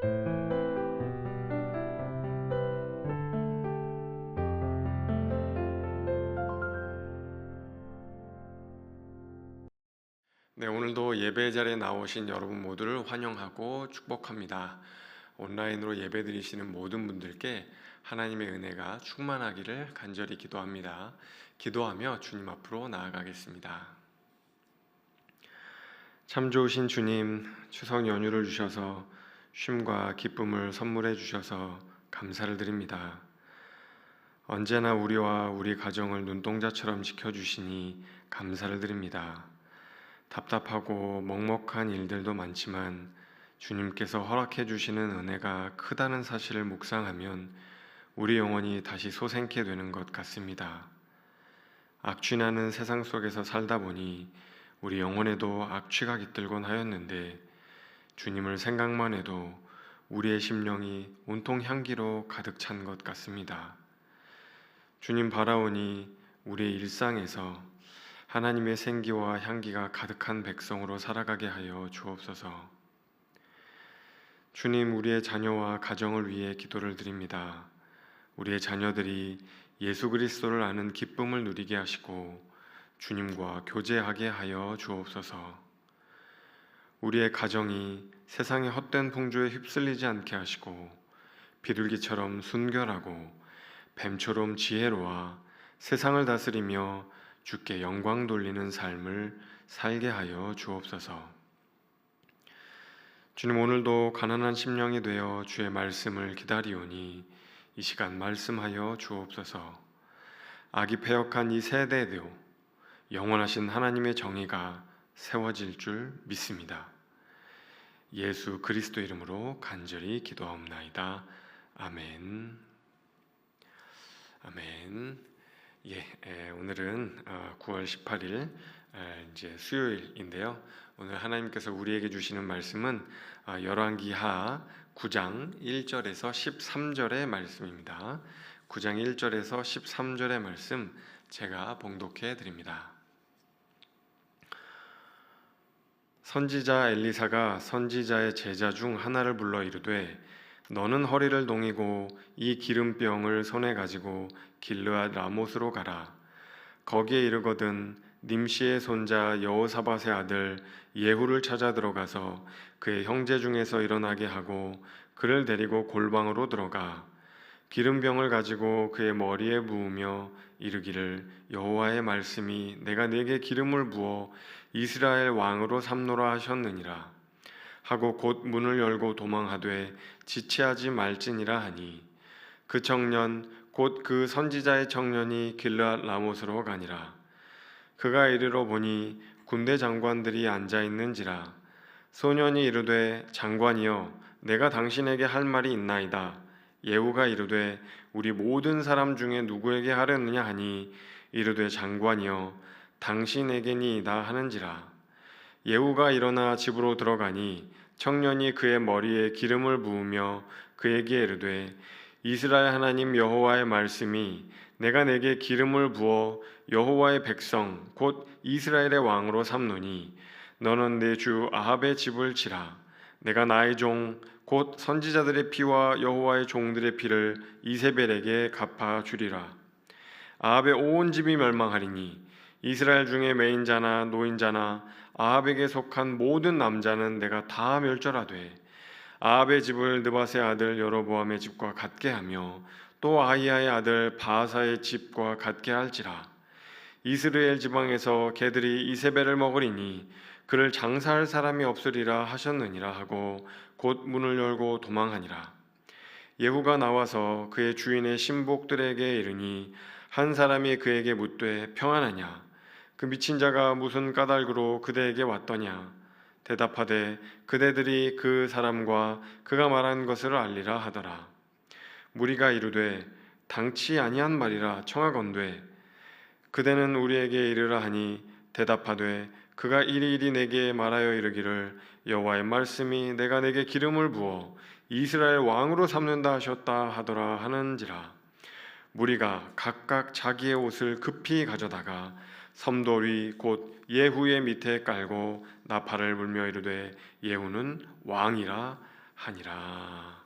네, 오늘도 예배 자리에 나오신 여러분 모두를 환영하고 축복합니다. 온라인으로 예배드리시는 모든 분들께 하나님의 은혜가 충만하기를 간절히 기도합니다. 기도하며 주님 앞으로 나아가겠습니다. 참 좋으신 주님, 추석 연휴를 주셔서 쉼과 기쁨을 선물해 주셔서 감사를 드립니다. 언제나 우리와 우리 가정을 눈동자처럼 지켜주시니 감사를 드립니다. 답답하고 먹먹한 일들도 많지만 주님께서 허락해 주시는 은혜가 크다는 사실을 묵상하면 우리 영혼이 다시 솟행케 되는 것 같습니다. 악취나는 세상 속에서 살다 보니 우리 영혼에도 악취가 깃들곤 하였는데 주님을 생각만 해도 우리의 심령이 온통 향기로 가득 찬 것 같습니다. 주님 바라오니 우리의 일상에서 하나님의 생기와 향기가 가득한 백성으로 살아가게 하여 주옵소서. 주님, 우리의 자녀와 가정을 위해 기도를 드립니다. 우리의 자녀들이 예수 그리스도를 아는 기쁨을 누리게 하시고 주님과 교제하게 하여 주옵소서. 우리의 가정이 세상의 헛된 풍조에 휩쓸리지 않게 하시고 비둘기처럼 순결하고 뱀처럼 지혜로워 세상을 다스리며 주께 영광 돌리는 삶을 살게 하여 주옵소서. 주님, 오늘도 가난한 심령이 되어 주의 말씀을 기다리오니 이 시간 말씀하여 주옵소서. 악이 패역한 이 세대에도 영원하신 하나님의 정의가 세워질 줄 믿습니다. 예수 그리스도 이름으로 간절히 기도하옵나이다. 아멘. 아멘. 오늘은 9월 18일 이제 수요일인데요. 오늘 하나님께서 우리에게 주시는 말씀은 열왕기하 9장 1절에서 13절의 말씀입니다. 9장 1절에서 13절의 말씀 제가 봉독해 드립니다. 선지자 엘리사가 선지자의 제자 중 하나를 불러 이르되 너는 허리를 동이고 이 기름병을 손에 가지고 길르앗 라못으로 가라. 거기에 이르거든 님시의 손자 여호사밧의 아들 예후를 찾아 들어가서 그의 형제 중에서 일어나게 하고 그를 데리고 골방으로 들어가 기름병을 가지고 그의 머리에 부으며 이르기를 여호와의 말씀이 내가 네게 기름을 부어 이스라엘 왕으로 삼노라 하셨느니라 하고 곧 문을 열고 도망하되 지체하지 말지니라 하니 그 청년 곧 그 선지자의 청년이 길르앗 라못으로 가니라. 그가 이르러 보니 군대 장관들이 앉아 있는지라. 소년이 이르되 장관이여 내가 당신에게 할 말이 있나이다. 예후가 이르되 우리 모든 사람 중에 누구에게 하려느냐 하니 이르되 장관이여 당신에게니이다 하는지라. 예후가 일어나 집으로 들어가니 청년이 그의 머리에 기름을 부으며 그에게 이르되 이스라엘 하나님 여호와의 말씀이 내가 내게 기름을 부어 여호와의 백성 곧 이스라엘의 왕으로 삼노니 너는 내 주 아합의 집을 치라. 내가 나의 종 곧 선지자들의 피와 여호와의 종들의 피를 이세벨에게 갚아 주리라. 아합의 온 집이 멸망하리니 이스라엘 중에 매인자나 노인자나 아합에게 속한 모든 남자는 내가 다 멸절하되 아합의 집을 느밧의 아들 여로보암의 집과 같게 하며 또 아히야의 아들 바하사의 집과 같게 할지라. 이스라엘 지방에서 개들이 이세벨을 먹으리니 그를 장사할 사람이 없으리라 하셨느니라 하고 곧 문을 열고 도망하니라. 예후가 나와서 그의 주인의 신복들에게 이르니 한 사람이 그에게 묻되 평안하냐 그 미친 자가 무슨 까닭으로 그대에게 왔더냐 대답하되 그대들이 그 사람과 그가 말한 것을 알리라 하더라. 무리가 이르되 당치 아니한 말이라 청하건대 그대는 우리에게 이르라 하니 대답하되 그가 이리이리 내게 말하여 이르기를 여호와의 말씀이 내가 내게 기름을 부어 이스라엘 왕으로 삼는다 하셨다 하더라 하는지라. 무리가 각각 자기의 옷을 급히 가져다가 섬돌 위 곧 예후의 밑에 깔고 나팔을 불며 이르되 예후는 왕이라 하니라.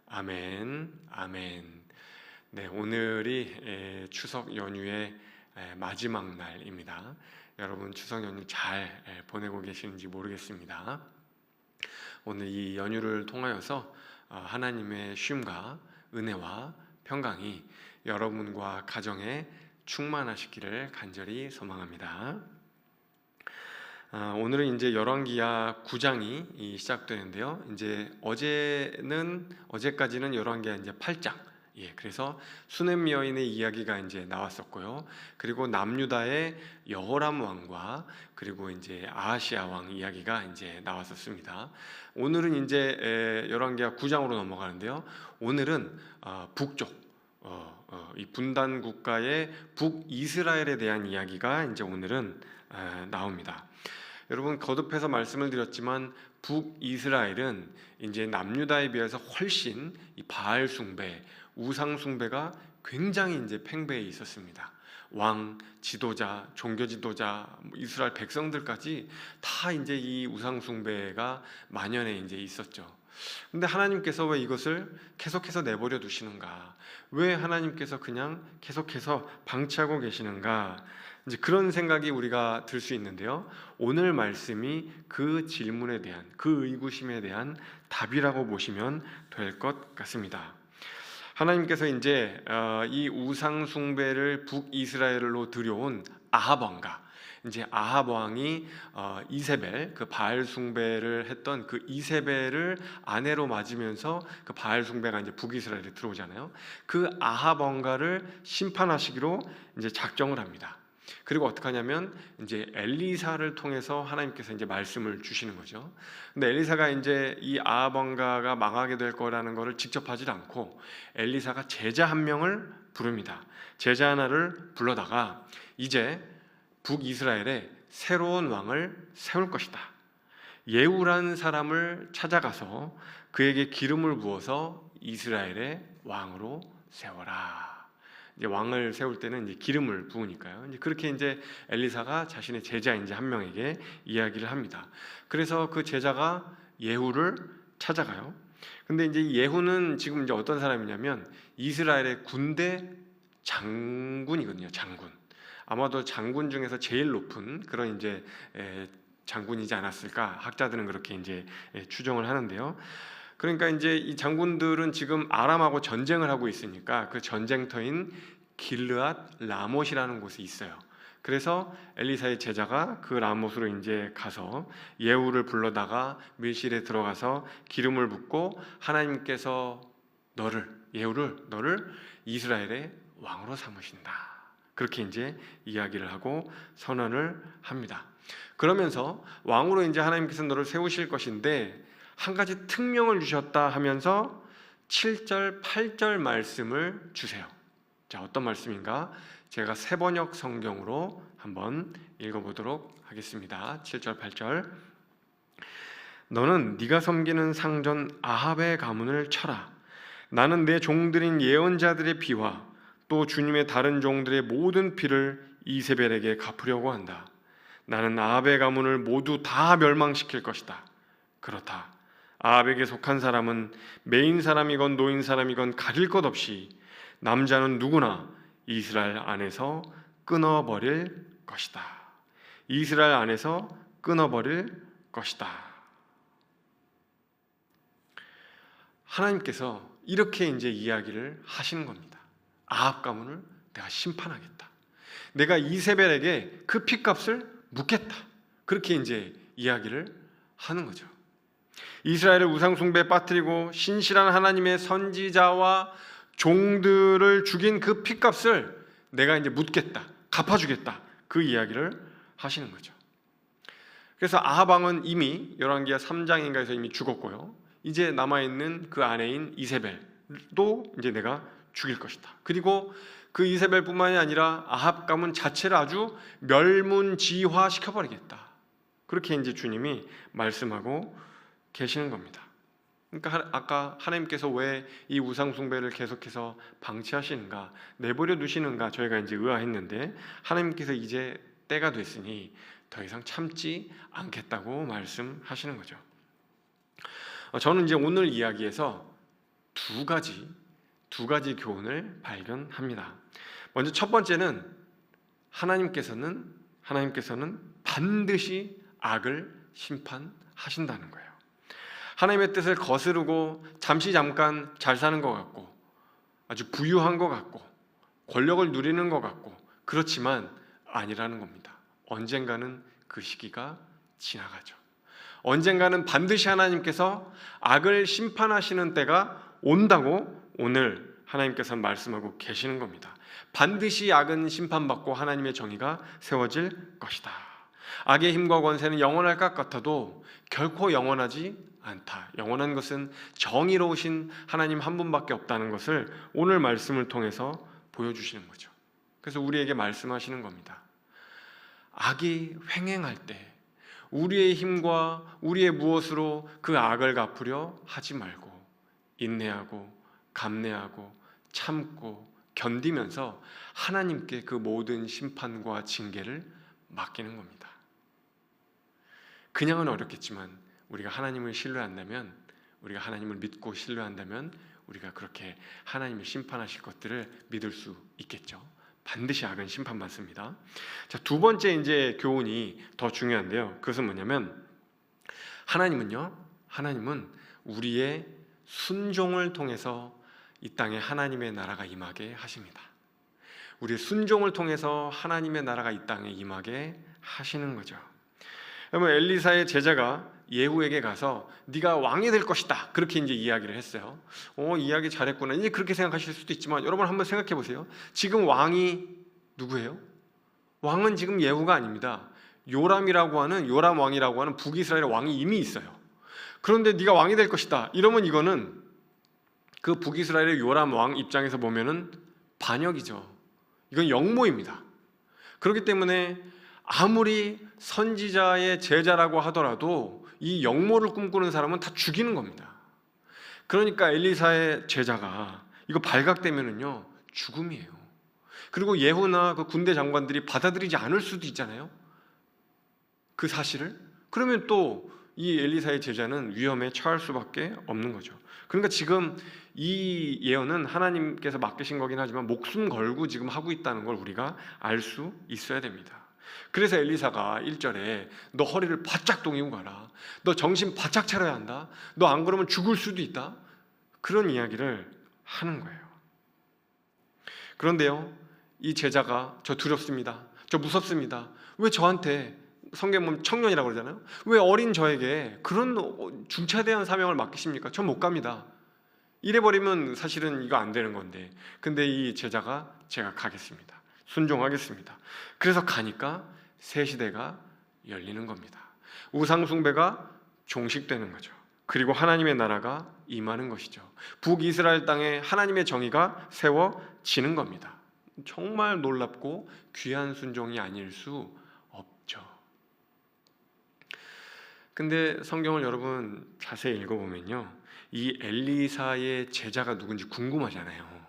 아멘, 아멘. 네, 오늘이 추석 연휴의 마지막 날입니다. 여러분 추석 연휴 잘 보내고 계시는지 모르겠습니다. 오늘 이 연휴를 통하여서 하나님의 쉼과 은혜와 평강이 여러분과 가정에 충만하시기를 간절히 소망합니다. 오늘은 이제 열왕기야 9장이 시작되는데요. 이제 어제까지는 열왕기야 이제 8장. 그래서 수넴 여인의 이야기가 이제 나왔었고요. 그리고 남유다의 여호람 왕과 그리고 이제 아하시아 왕 이야기가 이제 나왔었습니다. 오늘은 이제 열왕기야 9장으로 넘어가는데요. 오늘은 북쪽 이 분단 국가의 북이스라엘에 대한 이야기가 이제 오늘은 나옵니다. 여러분 거듭해서 말씀을 드렸지만 북이스라엘은 이제 남유다에 비해서 훨씬 이 바알 숭배, 우상 숭배가 굉장히 이제 팽배해 있었습니다. 왕, 지도자, 종교 지도자, 이스라엘 백성들까지 다 이제 이 우상 숭배가 만연해 이제 있었죠. 근데 하나님께서 왜 이것을 계속해서 내버려 두시는가? 왜 하나님께서 그냥 계속해서 방치하고 계시는가? 이제 그런 생각이 우리가 들 수 있는데요. 오늘 말씀이 그 질문에 대한, 그 의구심에 대한 답이라고 보시면 될 것 같습니다. 하나님께서 이제 이 우상 숭배를 북이스라엘로 들여온 아합 왕과 이제 아합 왕이 이세벨, 그 바알 숭배를 했던 그 이세벨을 아내로 맞으면서 그 바알 숭배가 이제 북이스라엘에 들어오잖아요. 그 아합 왕가를 심판하시기로 이제 작정을 합니다. 그리고 어떻게 하냐면 이제 엘리사를 통해서 하나님께서 이제 말씀을 주시는 거죠. 근데 엘리사가 이제 이 아합 왕가가 망하게 될 거라는 것을 직접 하지 않고 엘리사가 제자 한 명을 부릅니다. 제자 하나를 불러다가 이제 북이스라엘에 새로운 왕을 세울 것이다. 예후라는 사람을 찾아가서 그에게 기름을 부어서 이스라엘의 왕으로 세워라. 이제 왕을 세울 때는 이제 기름을 부으니까요. 이제 그렇게 이제 엘리사가 자신의 제자 이제 한 명에게 이야기를 합니다. 그래서 그 제자가 예후를 찾아가요. 근데 이제 예후는 지금 이제 어떤 사람이냐면 이스라엘의 군대 장군이거든요. 장군. 아마도 장군 중에서 제일 높은 그런 이제 장군이지 않았을까? 학자들은 그렇게 이제 추정을 하는데요. 그러니까 이제 이 장군들은 지금 아람하고 전쟁을 하고 있으니까 그 전쟁터인 길르앗 라못이라는 곳이 있어요. 그래서 엘리사의 제자가 그 라못으로 이제 가서 예후를 불러다가 밀실에 들어가서 기름을 붓고 하나님께서 예후를 이스라엘의 왕으로 삼으신다. 그렇게 이제 이야기를 하고 선언을 합니다. 그러면서 왕으로 이제 하나님께서 너를 세우실 것인데 한 가지 특명을 주셨다 하면서 7절, 8절 말씀을 주세요. 자, 어떤 말씀인가? 제가 새번역 성경으로 한번 읽어보도록 하겠습니다. 7절, 8절. 너는 네가 섬기는 상전 아합의 가문을 쳐라. 나는 내 종들인 예언자들의 피와 또 주님의 다른 종들의 모든 피를 이세벨에게 갚으려고 한다. 나는 아합의 가문을 모두 다 멸망시킬 것이다. 그렇다. 아합에게 속한 사람은 메인 사람이건 노인 사람이건 가릴 것 없이 남자는 누구나 이스라엘 안에서 끊어버릴 것이다. 이스라엘 안에서 끊어버릴 것이다. 하나님께서 이렇게 이제 이야기를 하시는 겁니다. 아합 가문을 내가 심판하겠다. 내가 이세벨에게 그 핏값을 묻겠다. 그렇게 이제 이야기를 하는 거죠. 이스라엘을 우상 숭배에 빠뜨리고 신실한 하나님의 선지자와 종들을 죽인 그 핏값을 내가 이제 묻겠다, 갚아주겠다. 그 이야기를 하시는 거죠. 그래서 아합 왕은 이미 열왕기야 3장인가에서 이미 죽었고요. 이제 남아 있는 그 아내인 이세벨도 이제 내가 죽일 것이다. 그리고 그 이세벨뿐만이 아니라 아합 가문 자체를 아주 멸문지화 시켜버리겠다. 그렇게 이제 주님이 말씀하고 계시는 겁니다. 그러니까 아까 하나님께서 왜 이 우상 숭배를 계속해서 방치하시는가, 내버려 두시는가 저희가 이제 의아했는데 하나님께서 이제 때가 됐으니 더 이상 참지 않겠다고 말씀하시는 거죠. 저는 이제 오늘 이야기에서 두 가지 교훈을 발견합니다. 먼저 첫 번째는 하나님께서는 반드시 악을 심판하신다는 거예요. 하나님의 뜻을 거스르고 잠깐 잘 사는 것 같고 아주 부유한 것 같고 권력을 누리는 것 같고 그렇지만 아니라는 겁니다. 언젠가는 그 시기가 지나가죠. 언젠가는 반드시 하나님께서 악을 심판하시는 때가 온다고 오늘 하나님께서 말씀하고 계시는 겁니다. 반드시 악은 심판받고 하나님의 정의가 세워질 것이다. 악의 힘과 권세는 영원할 것 같아도 결코 영원하지 않다. 영원한 것은 정의로우신 하나님 한 분밖에 없다는 것을 오늘 말씀을 통해서 보여주시는 거죠. 그래서 우리에게 말씀하시는 겁니다. 악이 횡행할 때 우리의 힘과 우리의 무엇으로 그 악을 갚으려 하지 말고 인내하고 감내하고 참고 견디면서 하나님께 그 모든 심판과 징계를 맡기는 겁니다. 그냥은 어렵겠지만 우리가 하나님을 신뢰한다면, 우리가 하나님을 믿고 신뢰한다면 우리가 그렇게 하나님이 심판하실 것들을 믿을 수 있겠죠. 반드시 악은 심판받습니다. 자, 두 번째 이제 교훈이 더 중요한데요. 그것은 뭐냐면 하나님은 우리의 순종을 통해서 이 땅에 하나님의 나라가 임하게 하십니다. 우리의 순종을 통해서 하나님의 나라가 이 땅에 임하게 하시는 거죠. 그러면 엘리사의 제자가 예후에게 가서 네가 왕이 될 것이다 그렇게 이제 이야기를 했어요. 이야기 잘했구나. 이제 그렇게 생각하실 수도 있지만 여러분 한번 생각해 보세요. 지금 왕이 누구예요? 왕은 지금 예후가 아닙니다. 요람 왕이라고 하는 북이스라엘 왕이 이미 있어요. 그런데 네가 왕이 될 것이다 이러면 이거는 그 북이스라엘의 요람 왕 입장에서 보면은 반역이죠. 이건 역모입니다. 그렇기 때문에 아무리 선지자의 제자라고 하더라도 이 역모를 꿈꾸는 사람은 다 죽이는 겁니다. 그러니까 엘리사의 제자가 이거 발각되면은요 죽음이에요. 그리고 예후나 그 군대 장관들이 받아들이지 않을 수도 있잖아요. 그 사실을. 그러면 또 이 엘리사의 제자는 위험에 처할 수밖에 없는 거죠. 그러니까 지금 이 예언은 하나님께서 맡기신 거긴 하지만 목숨 걸고 지금 하고 있다는 걸 우리가 알 수 있어야 됩니다. 그래서 엘리사가 1절에 너 허리를 바짝 동이고 가라. 너 정신 바짝 차려야 한다. 너 안 그러면 죽을 수도 있다. 그런 이야기를 하는 거예요. 그런데요, 이 제자가 저 두렵습니다. 저 무섭습니다. 왜 저한테 성경 보면 청년이라고 그러잖아요. 왜 어린 저에게 그런 중차대한 사명을 맡기십니까? 전 못 갑니다. 이래버리면 사실은 이거 안 되는 건데 근데 이 제자가 제가 가겠습니다. 순종하겠습니다. 그래서 가니까 새 시대가 열리는 겁니다. 우상 숭배가 종식되는 거죠. 그리고 하나님의 나라가 임하는 것이죠. 북이스라엘 땅에 하나님의 정의가 세워지는 겁니다. 정말 놀랍고 귀한 순종이 아닐 수 없죠. 근데 성경을 여러분 자세히 읽어보면요 이 엘리사의 제자가 누군지 궁금하잖아요.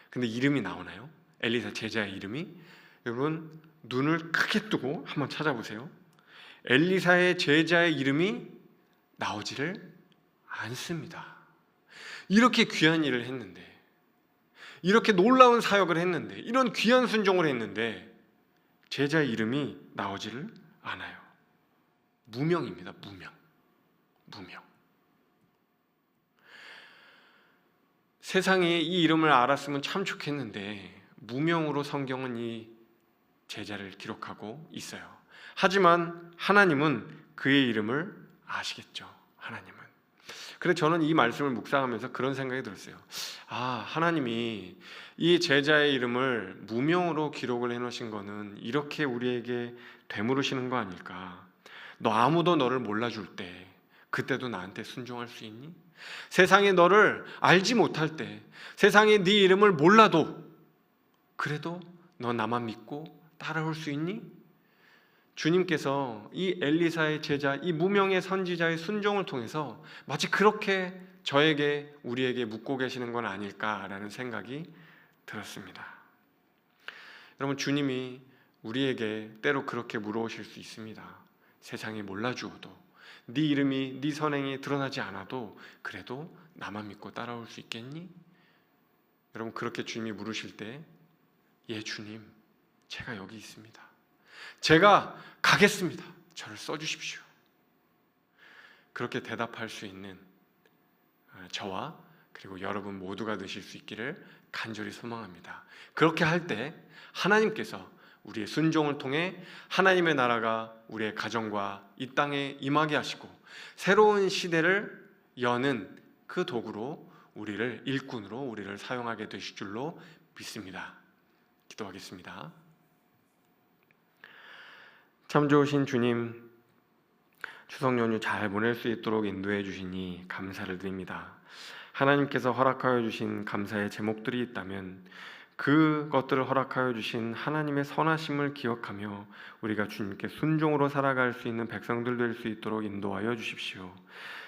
근데 이름이 나오나요? 엘리사 제자의 이름이? 여러분 눈을 크게 뜨고 한번 찾아보세요. 엘리사의 제자의 이름이 나오지를 않습니다. 이렇게 귀한 일을 했는데, 이렇게 놀라운 사역을 했는데, 이런 귀한 순종을 했는데 제자의 이름이 나오지를 않아요. 무명입니다. 무명. 세상이 이 이름을 알았으면 참 좋겠는데 무명으로 성경은 이 제자를 기록하고 있어요. 하지만 하나님은 그의 이름을 아시겠죠. 하나님은. 그래서 저는 이 말씀을 묵상하면서 그런 생각이 들었어요. 하나님이 이 제자의 이름을 무명으로 기록을 해놓으신 거는 이렇게 우리에게 되물으시는 거 아닐까. 너 아무도 너를 몰라줄 때 그때도 나한테 순종할 수 있니? 세상에 너를 알지 못할 때, 세상에 네 이름을 몰라도 그래도 너 나만 믿고 따라올 수 있니? 주님께서 이 엘리사의 제자, 이 무명의 선지자의 순종을 통해서 마치 그렇게 저에게, 우리에게 묻고 계시는 건 아닐까라는 생각이 들었습니다. 여러분, 주님이 우리에게 때로 그렇게 물어오실 수 있습니다. 세상이 몰라주어도, 네 이름이, 네 선행이 드러나지 않아도 그래도 나만 믿고 따라올 수 있겠니? 여러분, 그렇게 주님이 물으실 때 예 주님, 제가 여기 있습니다. 제가 가겠습니다. 저를 써주십시오. 그렇게 대답할 수 있는 저와 그리고 여러분 모두가 되실 수 있기를 간절히 소망합니다. 그렇게 할 때 하나님께서 우리의 순종을 통해 하나님의 나라가 우리의 가정과 이 땅에 임하게 하시고 새로운 시대를 여는 그 도구로 우리를, 일꾼으로 우리를 사용하게 되실 줄로 믿습니다. 기도하겠습니다. 참 좋으신 주님, 추석 연휴 잘 보낼 수 있도록 인도해 주시니 감사를 드립니다. 하나님께서 허락하여 주신 감사의 제목들이 있다면 그것들을 허락하여 주신 하나님의 선하심을 기억하며 우리가 주님께 순종으로 살아갈 수 있는 백성들 될 수 있도록 인도하여 주십시오.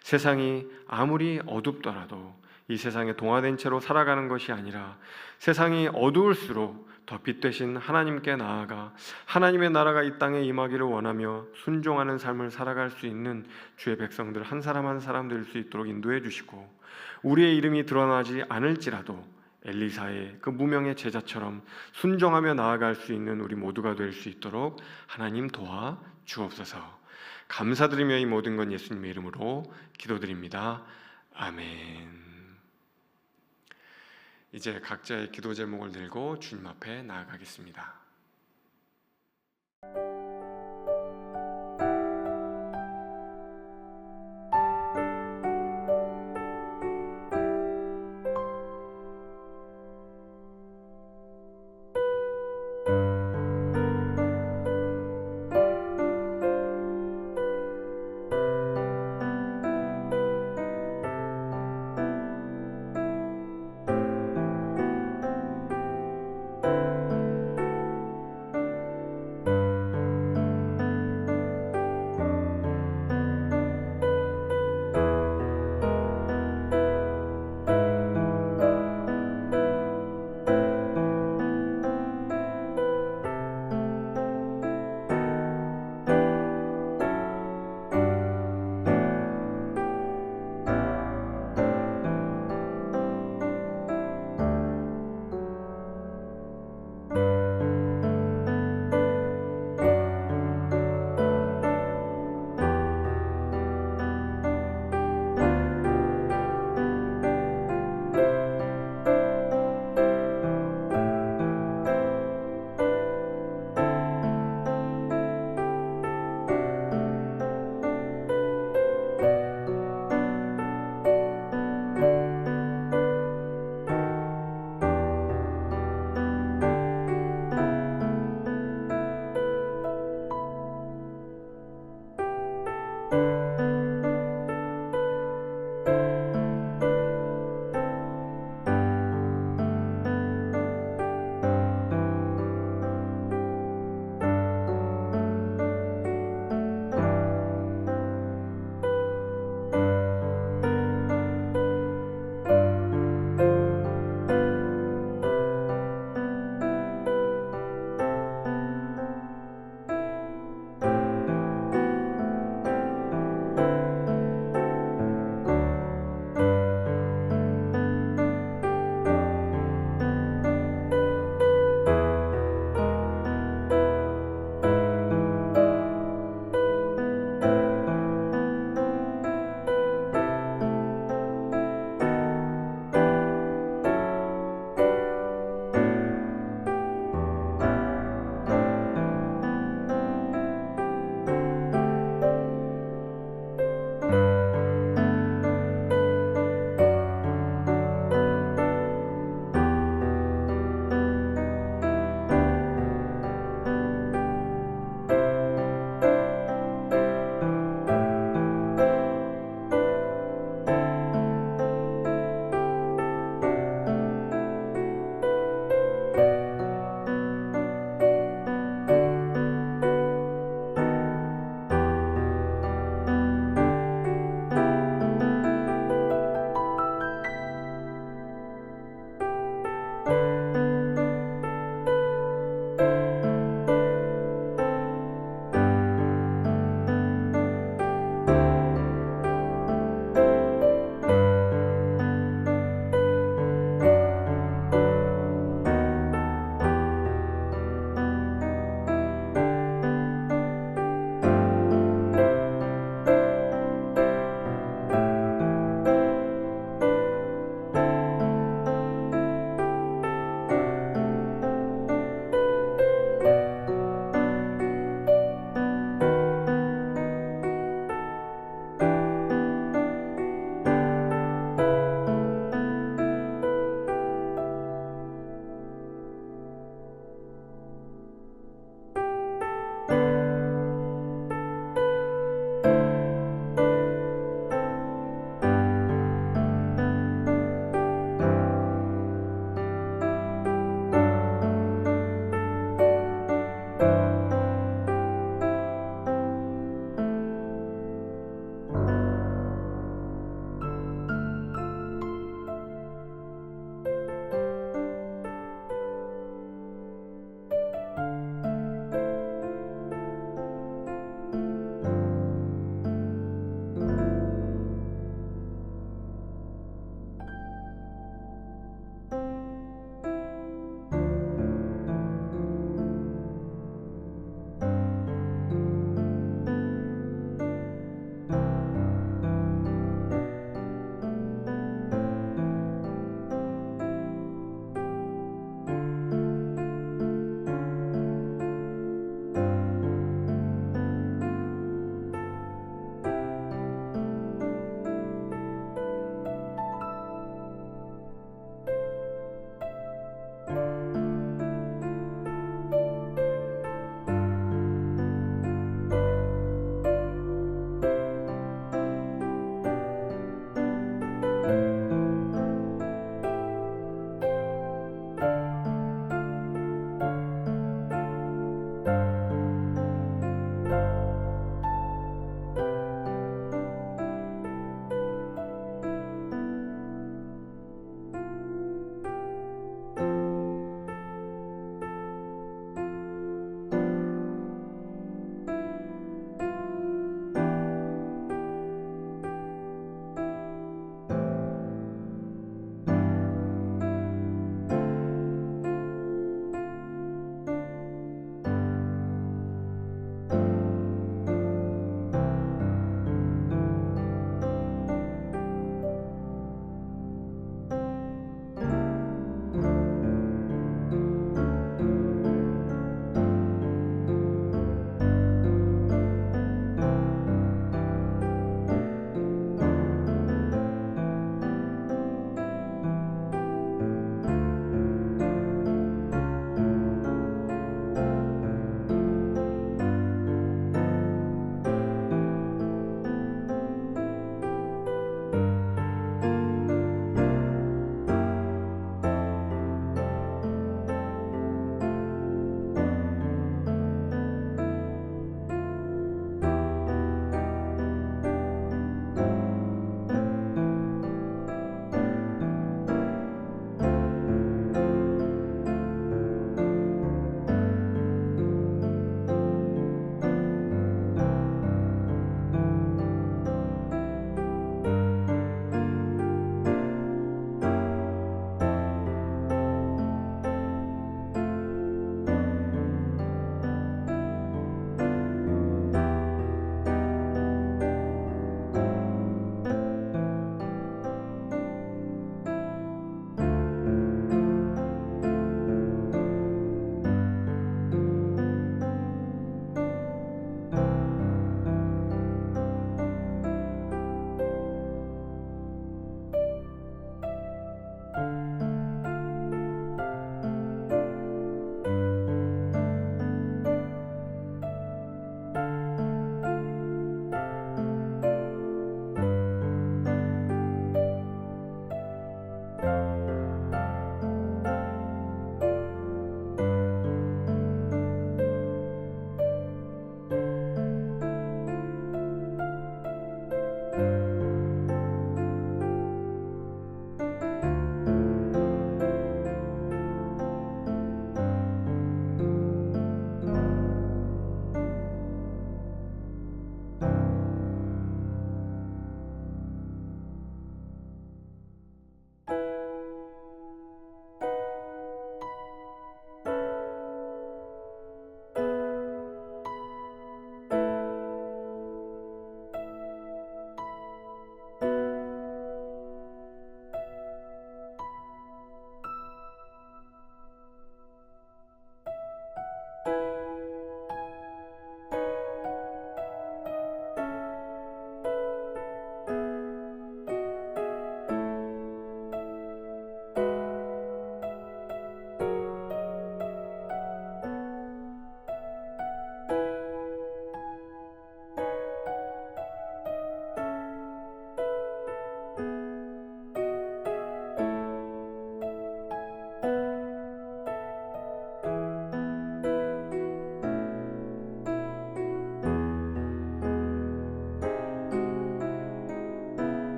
세상이 아무리 어둡더라도 이 세상에 동화된 채로 살아가는 것이 아니라 세상이 어두울수록 더 빛 되신 하나님께 나아가 하나님의 나라가 이 땅에 임하기를 원하며 순종하는 삶을 살아갈 수 있는 주의 백성들 한 사람 한 사람 될 수 있도록 인도해 주시고, 우리의 이름이 드러나지 않을지라도 엘리사의 그 무명의 제자처럼 순종하며 나아갈 수 있는 우리 모두가 될 수 있도록 하나님 도와 주옵소서. 감사드리며 이 모든 건 예수님의 이름으로 기도드립니다. 아멘. 이제 각자의 기도 제목을 들고 주님 앞에 나아가겠습니다.